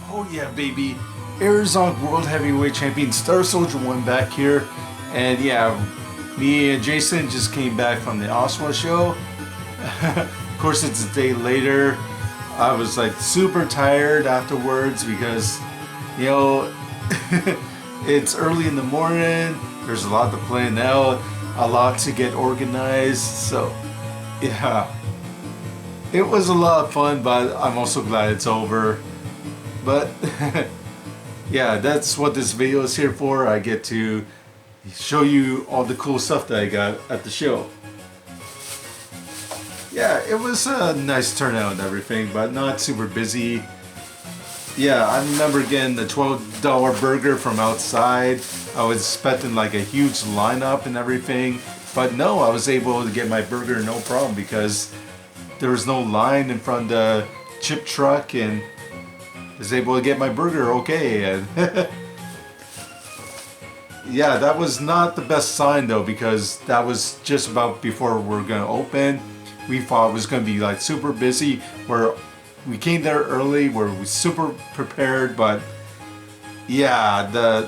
Oh yeah, baby. Arizona World Heavyweight Champion Star Soldier 1 back here. And yeah, me and Jason just came back from the Oshawa show. Of course, it's a day later. I was like super tired afterwards because, you know, it's early in the morning. There's a lot to plan out, a lot to get organized. So, yeah, it was a lot of fun, but I'm also glad it's over. But yeah, that's what this video is here for. I get to show you all the cool stuff that I got at the show. Yeah, it was a nice turnout and everything, but not super busy. Yeah, I remember getting the $12 burger from outside. I was expecting like a huge lineup and everything, but no, I was able to get my burger no problem because there was no line in front of the chip truck, and I was able to get my burger okay. And yeah, that was not the best sign though, because that was just about before we were gonna open. We thought it was gonna be like super busy. Where we came there early, where we super prepared, but yeah,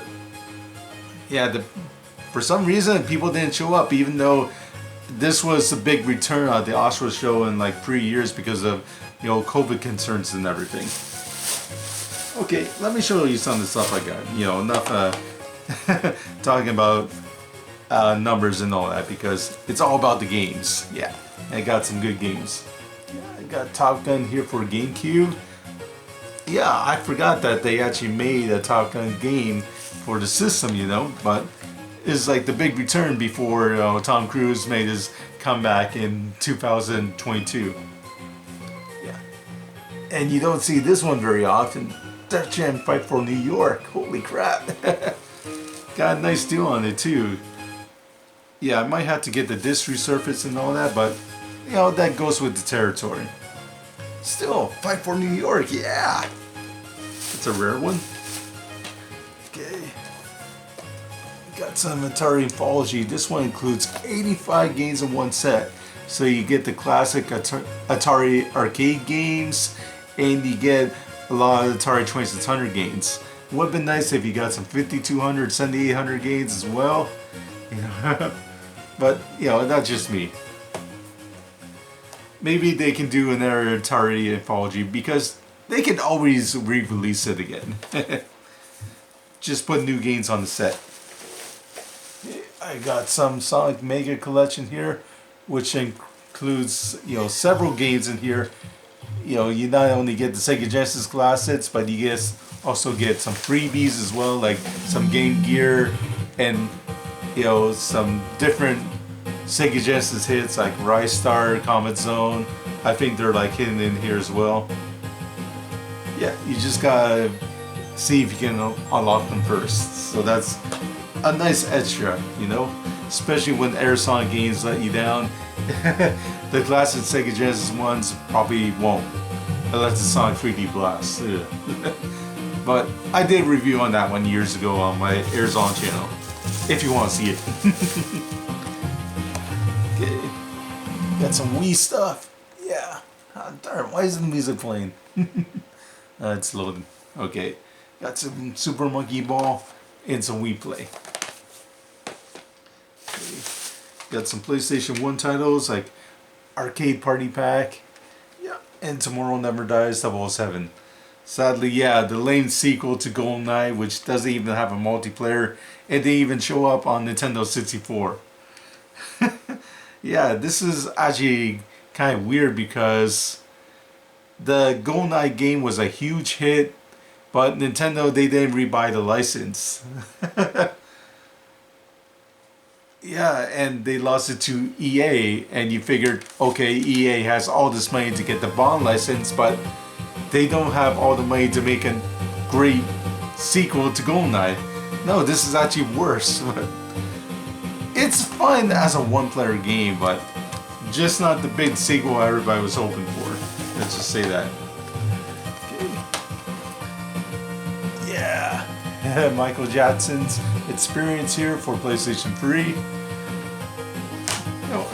for some reason people didn't show up, even though this was a big return at the Oshawa show in like 3 years because of, you know, COVID concerns and everything. Okay, let me show you some of the stuff I got. You know, enough talking about numbers and all that, because it's all about the games. Yeah, I got some good games. Yeah, I got Top Gun here for GameCube. Yeah, I forgot that they actually made a Top Gun game for the system, you know, but it's like the big return before, you know, Tom Cruise made his comeback in 2022. Yeah, and you don't see this one very often. Def Jam Fight for New York. Holy crap. Got a nice deal on it too. Yeah, I might have to get the disc resurfaced and all that, but you know, that goes with the territory. Still, Fight for New York, yeah! It's a rare one. Okay. Got some Atari Anthology. This one includes 85 games in one set. So you get the classic Atari arcade games, and you get a lot of Atari 2600 games. Would have been nice if you got some 5200, 7800 games as well. You know, but you know, that's just me. Maybe they can do another Atari Anthology, because they can always re-release it again. Just put new games on the set. I got some Sonic Mega Collection here, which includes, you know, several games in here. You know, you not only get the Sega Genesis classics, but you also get some freebies as well, like some Game Gear and, you know, some different Sega Genesis hits like Rise Star, Comet Zone. I think they're like hidden in here as well. Yeah, you just gotta see if you can unlock them first. So that's a nice extra, you know, especially when Arizona games let you down. The classic Sega Genesis ones probably won't, unless it's Sonic 3D Blast. But I did a review on that one years ago on my Arizona channel, if you want to see it. Okay, got some Wii stuff. Yeah, oh, darn, why isn't the music playing? It's loading. Okay, got some Super Monkey Ball and some Wii Play. Okay. Got some PlayStation 1 titles like Arcade Party Pack, yeah, and Tomorrow Never Dies 007. Sadly, yeah, the lame sequel to GoldenEye, which doesn't even have a multiplayer, and they even show up on Nintendo 64. Yeah, this is actually kind of weird because the GoldenEye game was a huge hit, but Nintendo, they didn't rebuy the license. Yeah, and they lost it to EA, and you figured, okay, EA has all this money to get the Bond license, but they don't have all the money to make a great sequel to GoldenEye. No, this is actually worse. It's fun as a one-player game, but just not the big sequel everybody was hoping for. Let's just say that. Okay. Yeah. Michael Jackson's Experience here for PlayStation 3. You know,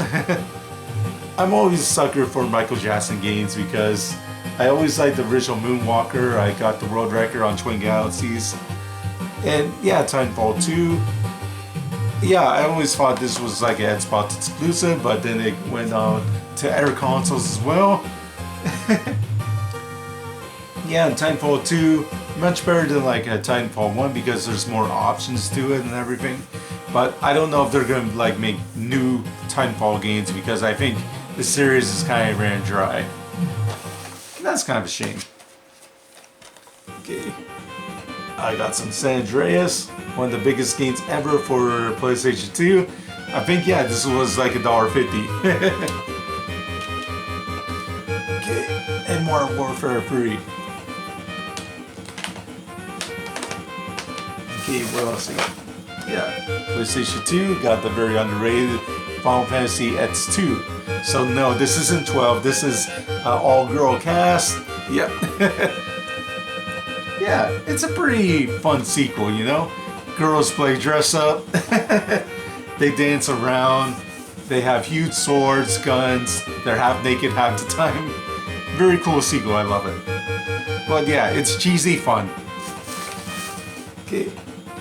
I'm always a sucker for Michael Jackson games because I always liked the original Moonwalker. I got the world record on Twin Galaxies. And yeah, Titanfall 2. Yeah, I always thought this was like an Xbox exclusive, but then it went on to other consoles as well. Yeah, and Titanfall 2, much better than like a Titanfall 1 because there's more options to it and everything. But I don't know if they're gonna like make new Titanfall games because I think the series is kind of ran dry. And that's kind of a shame. Okay. I got some San Andreas, one of the biggest games ever for PlayStation 2. I think, yeah, this was like $1.50. Okay, and more Warfare 3. Okay, what else? Yeah, PlayStation 2 got the very underrated Final Fantasy X2. So no, this isn't 12, this is all-girl cast. Yep. Yeah, it's a pretty fun sequel, you know? Girls play dress up, they dance around, they have huge swords, guns, they're half naked half the time. Very cool sequel, I love it. But yeah, it's cheesy fun. Okay,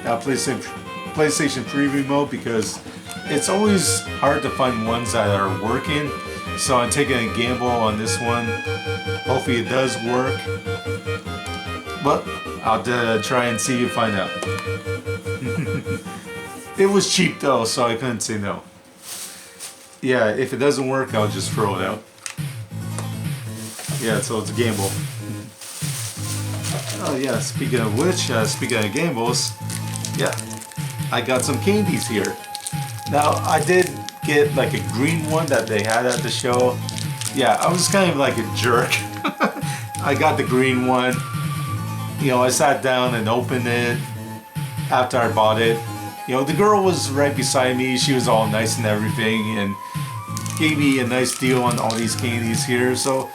now PlayStation 3 remote because it's always hard to find ones that are working. So I'm taking a gamble on this one. Hopefully it does work. But I'll try and see and find out. It was cheap though, so I couldn't say no. Yeah, if it doesn't work, I'll just throw it out. Yeah, so it's a gamble. Oh yeah, speaking of which, speaking of gambles, yeah, I got some candies here. Now, I did get like a green one that they had at the show. Yeah, I was kind of like a jerk. I got the green one. You know, I sat down and opened it after I bought it. You know, the girl was right beside me. She was all nice and everything and gave me a nice deal on all these candies here. So,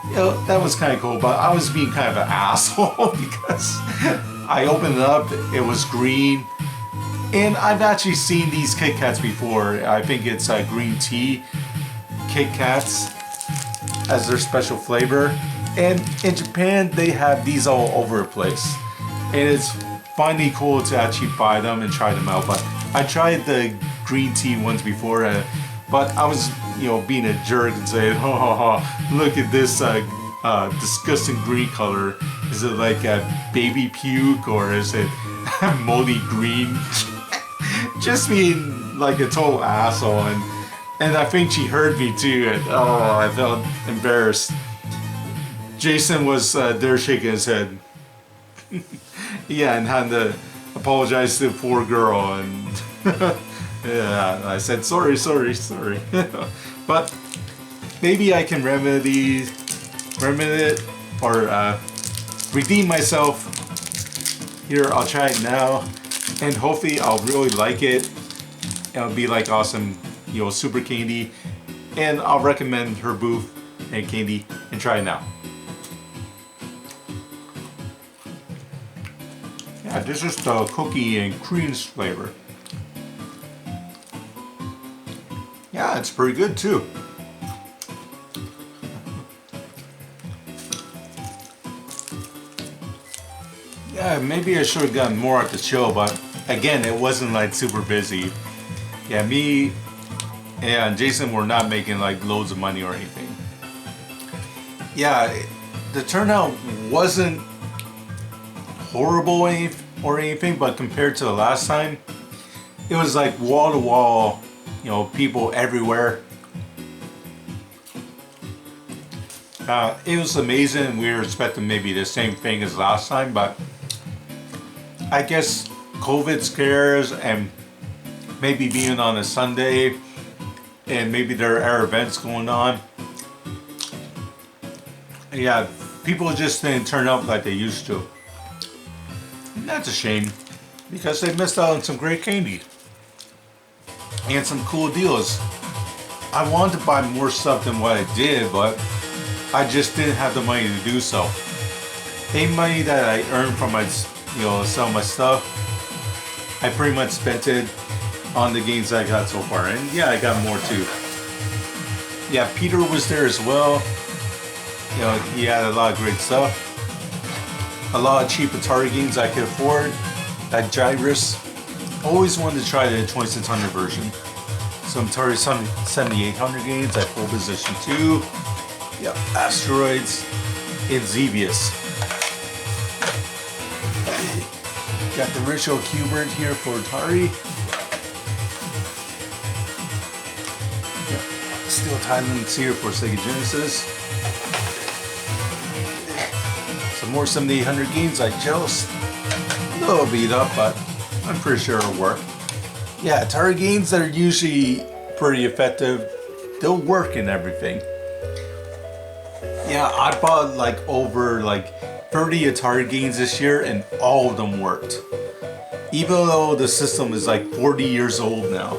you know, that was kind of cool. But I was being kind of an asshole because I opened it up. It was green. And I've actually seen these Kit Kats before. I think it's green tea Kit Kats as their special flavor. And in Japan, they have these all over the place. And it's finally cool to actually buy them and try them out. But I tried the green tea ones before, but I was, you know, being a jerk and saying, oh, look at this disgusting green color. Is it like a baby puke or is it moldy green? Just being like a total asshole. And I think she heard me too. And oh, I felt embarrassed. Jason was there shaking his head. Yeah, and had to apologize to the poor girl. And yeah, I said, sorry. But maybe I can remedy it or redeem myself. Here, I'll try it now. And hopefully I'll really like it. It'll be like awesome, you know, super candy. And I'll recommend her booth and candy and try it now. Yeah, this is the cookie and cream flavor. Yeah, it's pretty good too. Yeah, maybe I should have gotten more at the show, but again, it wasn't like super busy. Yeah, me and Jason were not making like loads of money or anything. Yeah, the turnout wasn't horrible or anything, but compared to the last time, it was like wall to wall, you know, people everywhere. It was amazing. We were expecting maybe the same thing as last time, but I guess COVID scares and maybe being on a Sunday and maybe there are events going on. Yeah, people just didn't turn up like they used to. And that's a shame because they missed out on some great candy and some cool deals. I wanted to buy more stuff than what I did, but I just didn't have the money to do so. Any money that I earned from my, you know, selling my stuff, I pretty much spent it on the games I got so far. And yeah, I got more too. Yeah, Peter was there as well. You know, he had a lot of great stuff. A lot of cheap Atari games I could afford. That Gyrus. Always wanted to try the 2600 version. Some Atari 7800 games at pole position 2. Yep, Asteroids. And Xevious. Got the Ritual Qbert here for Atari. Yep. Steel Titanfall here for Sega Genesis. Some more 7800 games I chose. A little beat up, but I'm pretty sure it'll work. Yeah, Atari games that are usually pretty effective, they'll work in everything. Yeah, I bought like over 30 Atari games this year and all of them worked. Even though the system is like 40 years old now.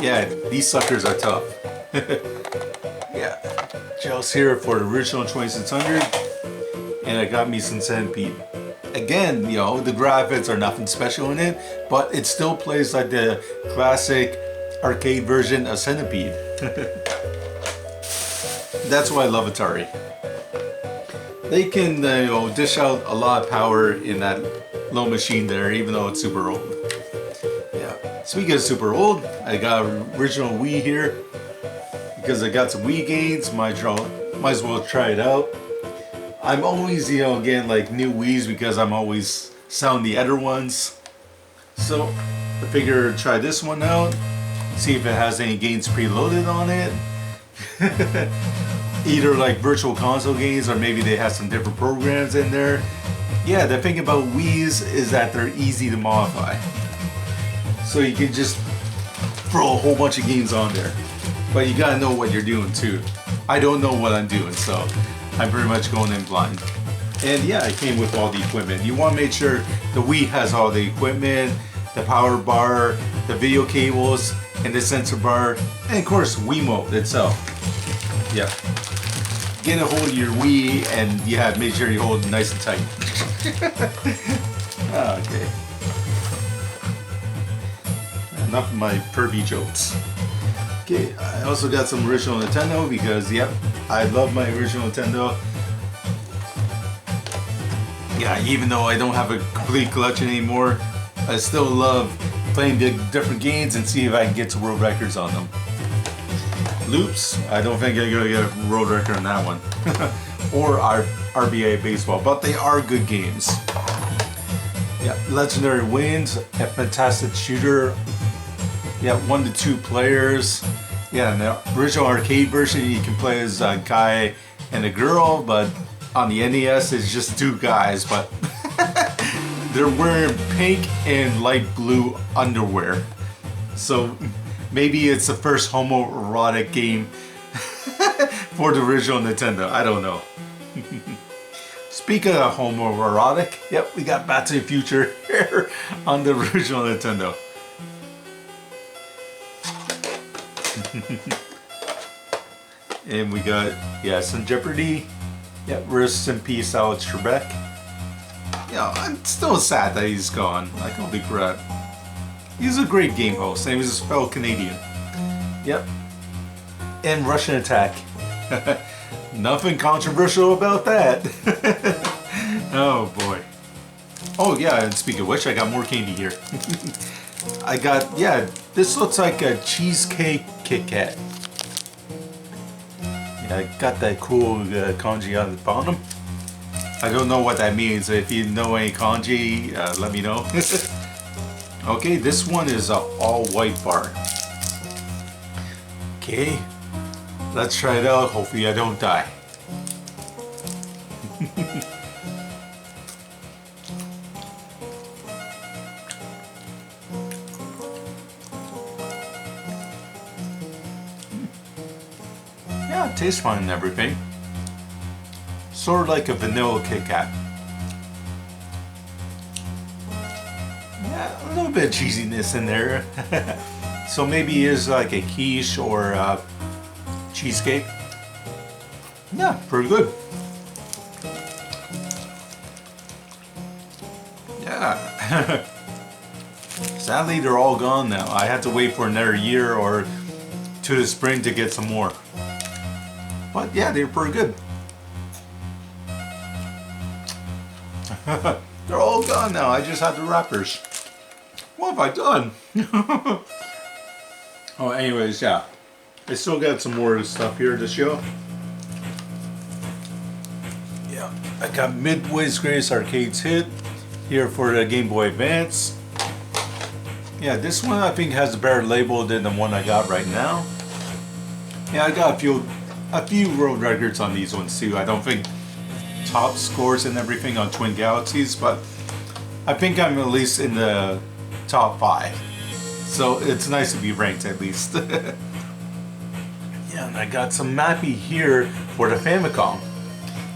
Yeah, these suckers are tough. Yeah, just here for the original 2600 and I got me some Centipede. Again, you know, the graphics are nothing special in it, but it still plays like the classic arcade version of Centipede. That's why I love Atari. They can you know, dish out a lot of power in that little machine there, even though it's super old. Yeah. Speaking of super old, I got original Wii here because I got some Wii games. Might as well try it out. I'm always, you know, getting like new Wiis because I'm always selling the other ones. So I figured try this one out, see if it has any games preloaded on it. Either like virtual console games or maybe they have some different programs in there. Yeah, the thing about Wiis is that they're easy to modify. So you can just throw a whole bunch of games on there. But you gotta know what you're doing too. I don't know what I'm doing, so I'm pretty much going in blind. And yeah, it came with all the equipment. You want to make sure the Wii has all the equipment, the power bar, the video cables, and the sensor bar, and of course Wiimote itself. Yep. Get a hold of your Wii and yeah, make sure you hold it nice and tight. Okay. Enough of my pervy jokes. Okay, I also got some original Nintendo because yep, I love my original Nintendo. Yeah, even though I don't have a complete collection anymore, I still love playing the different games and see if I can get to world records on them. Loops, I don't think I'm gonna get a world record on that one. Or our RBA baseball, but they are good games. Yeah, Legendary Wins, a fantastic shooter. Yeah, 1 to 2 players. Yeah, in the original arcade version you can play as a guy and a girl, but on the NES it's just 2 guys, but they're wearing pink and light blue underwear. So maybe it's the first homoerotic game for the original Nintendo. I don't know. Speaking of homoerotic, yep, we got Back to the Future here on the original Nintendo. And we got, yeah, some Jeopardy. Yeah, rest in peace, Alex Trebek. Yeah, I'm still sad that he's gone. Like, holy crap. He's a great game host, and he was a fellow Canadian. Yep. And Russian Attack. Nothing controversial about that. Oh boy. Oh yeah, and speaking of which, I got more candy here. I got, yeah, this looks like a cheesecake Kit Kat. Yeah, I got that cool kanji on the bottom. I don't know what that means. If you know any kanji, let me know. Okay, this one is an all-white bar. Okay, let's try it out. Hopefully I don't die. Yeah, it tastes fine and everything. Sort of like a vanilla Kit Kat. Yeah, a little bit of cheesiness in there. So maybe it is like a quiche or a cheesecake. Yeah, pretty good. Yeah. Sadly, they're all gone now. I had to wait for another year or to the spring to get some more. But yeah, they're pretty good. They're all gone now. I just have the wrappers. What have I done? Oh, anyways, yeah. I still got some more stuff here to show. Yeah, I got Midway's Greatest Arcades Hit here for the Game Boy Advance. Yeah, this one I think has a better label than the one I got right now. Yeah, I got a few world records on these ones too. I don't think top scores and everything on Twin Galaxies, but I think I'm at least in the top 5. So it's nice to be ranked at least. Yeah, and I got some Mappy here for the Famicom.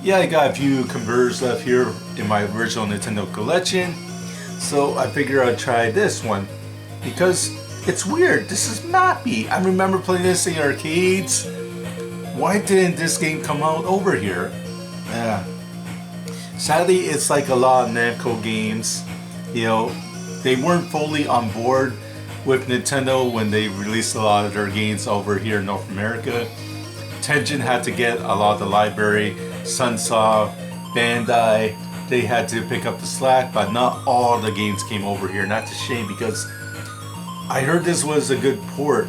Yeah, I got a few converters left here in my original Nintendo collection. So I figured I'd try this one because it's weird. This is Mappy. I remember playing this in arcades. Why didn't this game come out over here? Yeah. Sadly, it's like a lot of Namco games. You know, they weren't fully on board with Nintendo when they released a lot of their games over here in North America. Tengen had to get a lot of the library. Sunsoft, Bandai, they had to pick up the slack, but not all the games came over here. And that's a shame because I heard this was a good port.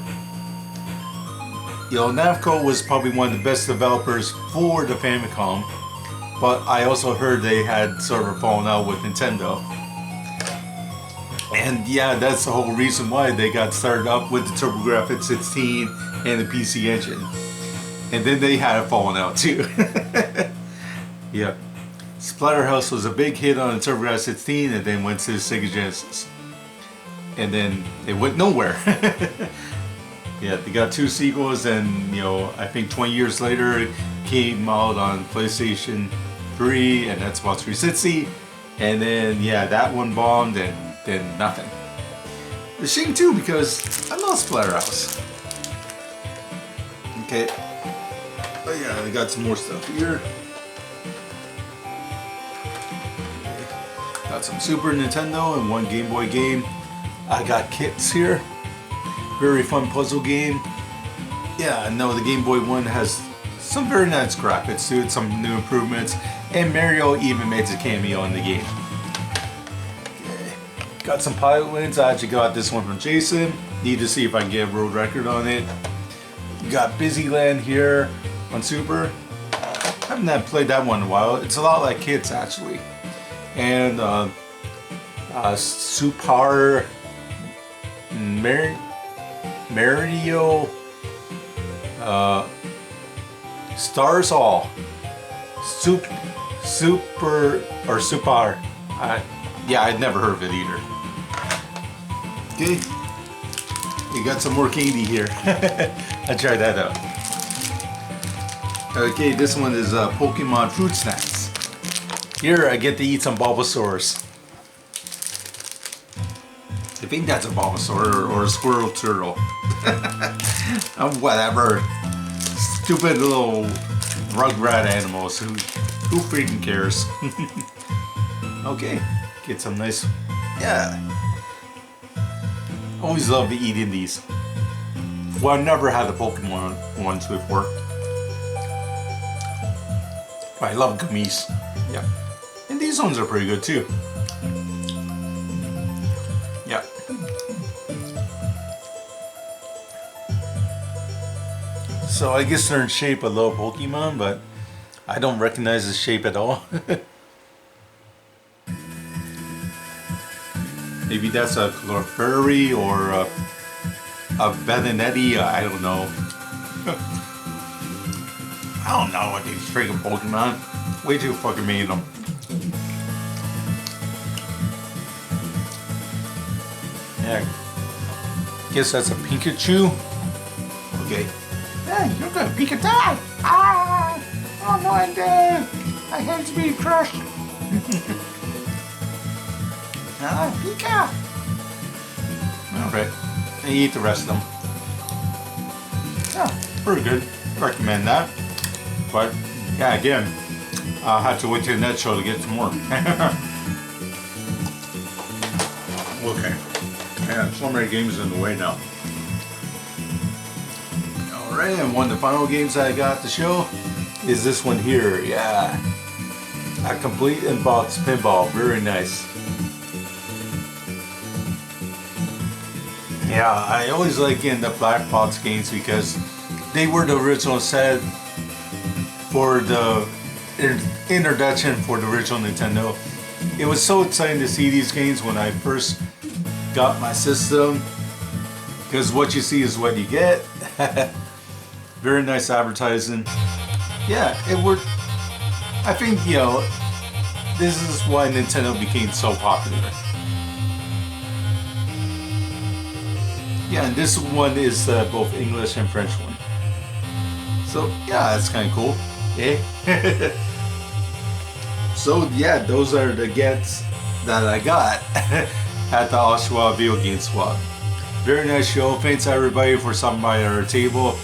You know, Namco was probably one of the best developers for the Famicom, but I also heard they had sort of fallen out with Nintendo. And yeah, that's the whole reason why they got started up with the TurboGrafx 16 and the PC Engine. And then they had a fallen out too. Yeah. Splatterhouse was a big hit on the TurboGrafx 16 and then went to the Sega Genesis. And then it went nowhere. Yeah, they got 2 sequels and, you know, I think 20 years later it came out on PlayStation 3 and Xbox 360. And then, yeah, that one bombed and then nothing. It's a shame too because I love Splatterhouse. Okay. Oh yeah, we got some more stuff here. Got some Super Nintendo and 1 Game Boy game. I got kits here. Very fun puzzle game. Yeah, I know the Game Boy one has some very nice graphics to it, some new improvements, and Mario even made a cameo in the game. Got some pilot wins. I actually got this one from Jason. Need to see if I can get a world record on it. Got Busyland here on Super. I haven't played that one in a while. It's a lot like Kids actually. And Super Mario Stars All. Super. Yeah, I'd never heard of it either. Okay, we got some more candy here. I tried that out. Okay, this one is Pokemon Fruit Snacks. Here I get to eat some Bulbasaurs. I think that's a Bulbasaur or a Squirrel Turtle. Whatever. Stupid little rugrat animals. Who freaking cares? Okay, get some nice. Yeah. Always love eating these. Well, I've never had the Pokemon ones before. I love gummies. Yeah. And these ones are pretty good too. Yeah. So I guess they're in shape a little Pokemon, but I don't recognize the shape at all. Maybe that's a Clefairy or a Venonati, I don't know. I don't know what these freaking Pokemon. Way too fucking mean them. Yeah. Guess that's a Pikachu. Okay. Hey, you're gonna Pikachu! Ah! Oh no, I'm dead! My head's being crushed! Ah, Pika! Alright. And you eat the rest of them. Yeah, pretty good. Recommend that. But, yeah, again, I'll have to wait till the next show to get some more. Okay. Man, so many games in the way now. Alright, and one of the final games I got to show is this one here. Yeah. A complete in-box pinball, very nice. Yeah, I always like getting the black box games because they were the original set for the introduction for the original Nintendo. It was so exciting to see these games when I first got my system, because what you see is what you get. Very nice advertising. Yeah, it worked. I think, you know, this is why Nintendo became so popular. Yeah, and this one is both English and French one. So yeah, that's kind of cool. Eh? So yeah, those are the gets that I got at the Oshawa Video Game Swap. Very nice show. Thanks everybody for stopping by our table.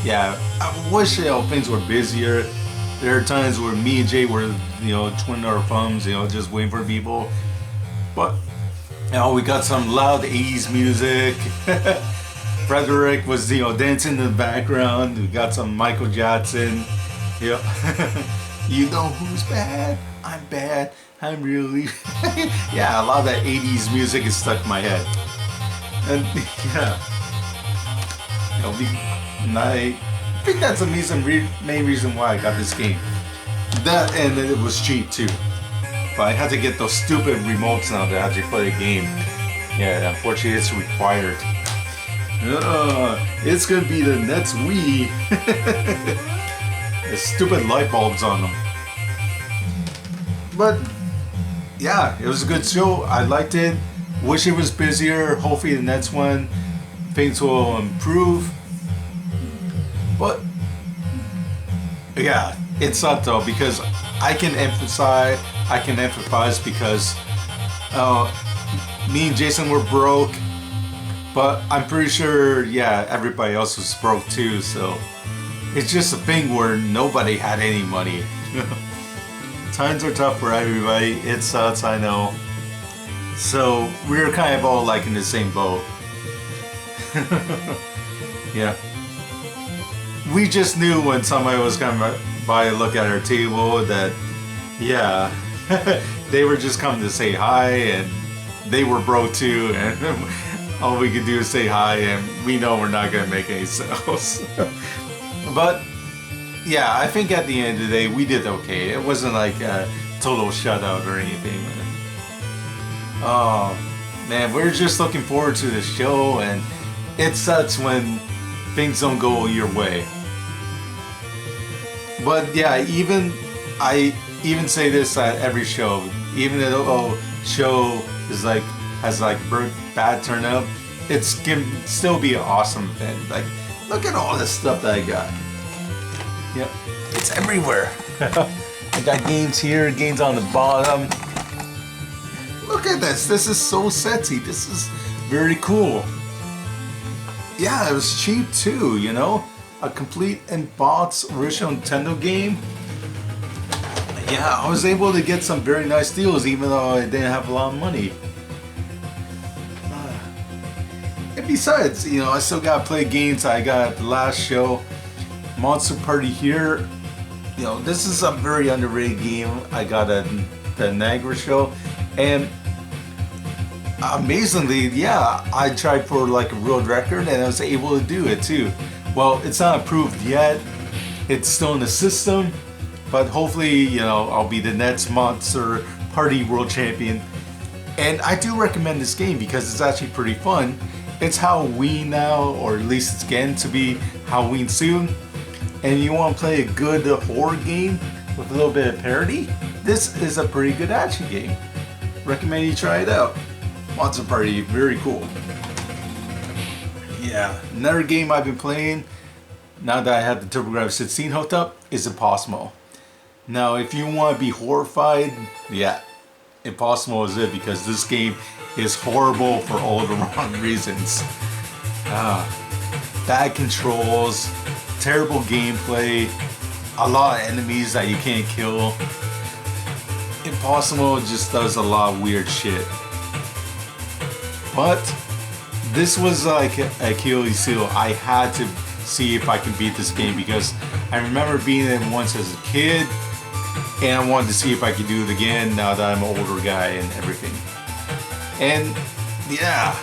Yeah, I wish, you know, things were busier. There are times where me and Jay were, you know, twiddling our thumbs, you know, just waiting for people. But, you know, we got some loud 80s music. Frederick was, you know, dancing in the background. We got some Michael Jackson. Yeah. You know who's bad? I'm bad. I'm really... Yeah, a lot of that 80s music is stuck in my head. And, yeah. You know, I think that's the main reason why I got this game. That, and it was cheap too. But I had to get those stupid remotes now to actually play the game. Yeah, unfortunately it's required. It's gonna be the next Wii. The stupid light bulbs on them. But yeah, it was a good show. I liked it. Wish it was busier. Hopefully the next one things will improve. But yeah, it sucked though because I can empathize because me and Jason were broke, but I'm pretty sure, yeah, everybody else was broke too, so it's just a thing where nobody had any money. Times are tough for everybody. It sucks, I know. So we were kind of all like in the same boat. Yeah. We just knew when somebody was coming by to look at our table that, yeah, they were just coming to say hi, and they were broke too, and all we could do is say hi, and we know we're not going to make any sales. But yeah, I think at the end of the day we did okay. It wasn't like a total shutout or anything. Oh man, we're just looking forward to the show, and it sucks when things don't go your way. But yeah, I even say this at every show. Even though a show is like has like bad turnout, it can still be an awesome event. Like, look at all this stuff that I got. Yep, it's everywhere. I got games here, games on the bottom. Look at this. This is so sexy. This is very cool. Yeah, it was cheap too, you know? A complete in-box original Nintendo game. Yeah, I was able to get some very nice deals even though I didn't have a lot of money. And besides, you know, I still gotta play games I got at the last show. Monster Party here. You know, this is a very underrated game I got at the Niagara show. And amazingly, yeah, I tried for like a world record and I was able to do it too. Well, it's not approved yet. It's still in the system, but hopefully, you know, I'll be the next Monster Party World Champion. And I do recommend this game because it's actually pretty fun. It's Halloween now, or at least it's getting to be Halloween soon. And you want to play a good horror game with a little bit of parody? This is a pretty good action game. Recommend you try it out. Monster Party, very cool. Yeah, another game I've been playing now that I have the TurboGrafx 16 hooked up is Impossamole. Now, if you want to be horrified, yeah, Impossamole is it because this game is horrible for all the wrong reasons. Bad controls, terrible gameplay, a lot of enemies that you can't kill. Impossamole just does a lot of weird shit. But this was like a Achilles heel. I had to see if I can beat this game because I remember beating it once as a kid and I wanted to see if I could do it again now that I'm an older guy and everything. And yeah,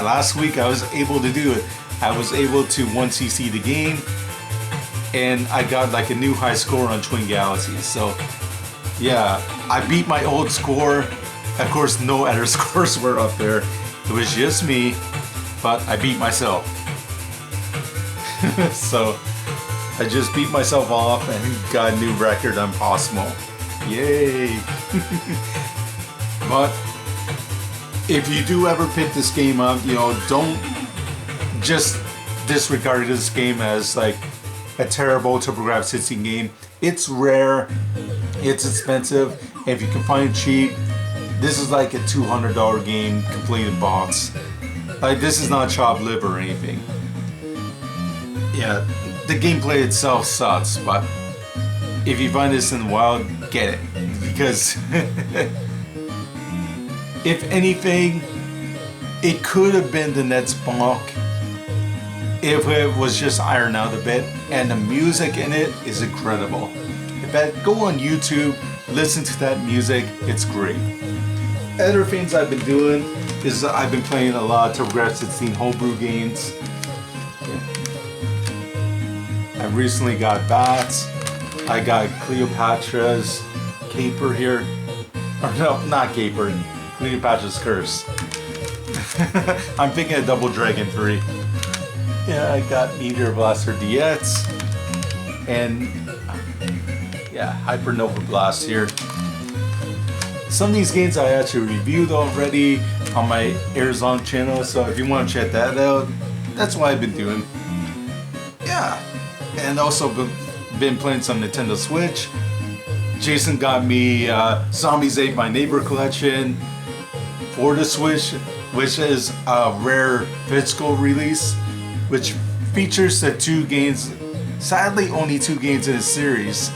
last week I was able to do it. I was able to 1cc the game, and I got like a new high score on Twin Galaxies. So yeah, I beat my old score. Of course, no other scores were up there. It was just me, but I beat myself. So I just beat myself off and got a new record on Impossamole. Yay! But if you do ever pick this game up, you know, don't just disregard this game as like a terrible TurboGrafx-16 game. It's rare, it's expensive, and if you can find it cheap, this is like a $200 game, completed box. Like, this is not chopped liver or anything. Yeah, the gameplay itself sucks, but if you find this in the wild, get it. Because if anything, it could have been the next Bonk if it was just ironed out a bit, and the music in it is incredible. In fact, go on YouTube, listen to that music, it's great. Other things I've been doing is I've been playing a lot of TurboGrafx-16 homebrew games. I recently got Bats. I got Cleopatra's Caper here. Or no, not Caper. Cleopatra's Curse. I'm thinking of Double Dragon 3. Yeah, I got Meteor Blaster DX. And yeah, Hypernova Blast here. Some of these games I actually reviewed already on my Arizona channel, so if you want to check that out, that's what I've been doing. Yeah, and also been playing some Nintendo Switch. Jason got me Zombies Ate My Neighbor collection for the Switch, which is a rare physical release, which features the 2 games, sadly only 2 games in the series.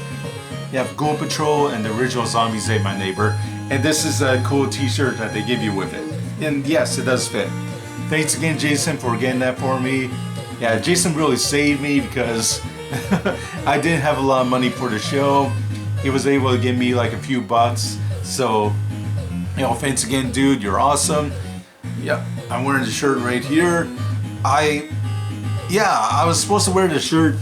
You have Gold Patrol and the original Zombies Ate My Neighbor, and this is a cool t-shirt that they give you with it. And yes, it does fit. Thanks again, Jason, for getting that for me. Yeah, Jason really saved me because I didn't have a lot of money for the show. He was able to give me like a few bucks. So, you know, thanks again, dude. You're awesome. Yep, I'm wearing the shirt right here. I was supposed to wear the shirt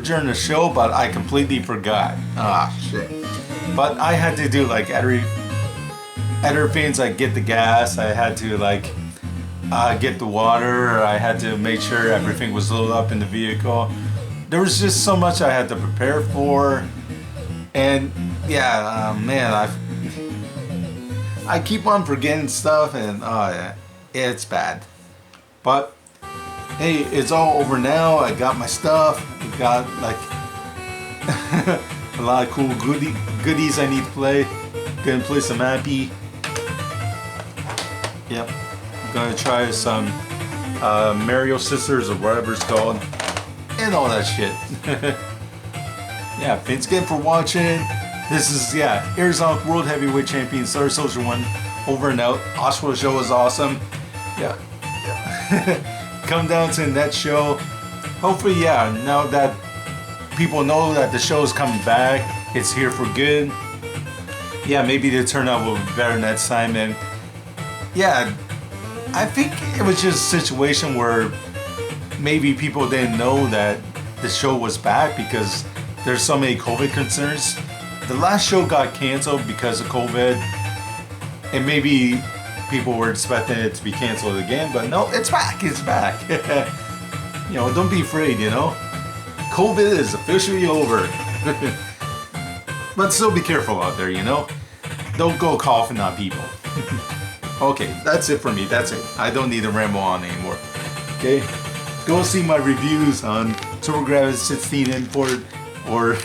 during the show, but I completely forgot. Ah, shit. But I had to do like other things, like get the gas. I had to like get the water. I had to make sure everything was loaded up in the vehicle. There was just so much I had to prepare for. And yeah, man, I keep on forgetting stuff, and yeah, it's bad. But hey, it's all over now. I got my stuff. I got like a lot of cool goodies I need to play. Gonna play some Appy. Yep. I'm gonna try some Mario Sisters or whatever it's called. And all that shit. Yeah, thanks again for watching. This is, Arizona World Heavyweight Champion Star Soldier 1 over and out. Oshawa show was awesome. Yeah. Come down to the next show. Hopefully, now that people know that the show is coming back, it's here for good. Yeah, maybe the turnout will be better next time. And yeah, I think it was just a situation where maybe people didn't know that the show was back because there's so many COVID concerns. The last show got canceled because of COVID, and maybe people were expecting it to be canceled again, but no, it's back, it's back. You know, don't be afraid, you know. COVID is officially over. But still be careful out there, you know. Don't go coughing on people. Okay, that's it for me, that's it. I don't need to ramble on anymore. Okay, go see my reviews on TurboGrafx-16 import or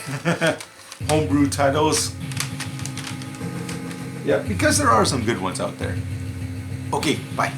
homebrew titles. Yeah, because there are some good ones out there. Okay, bye.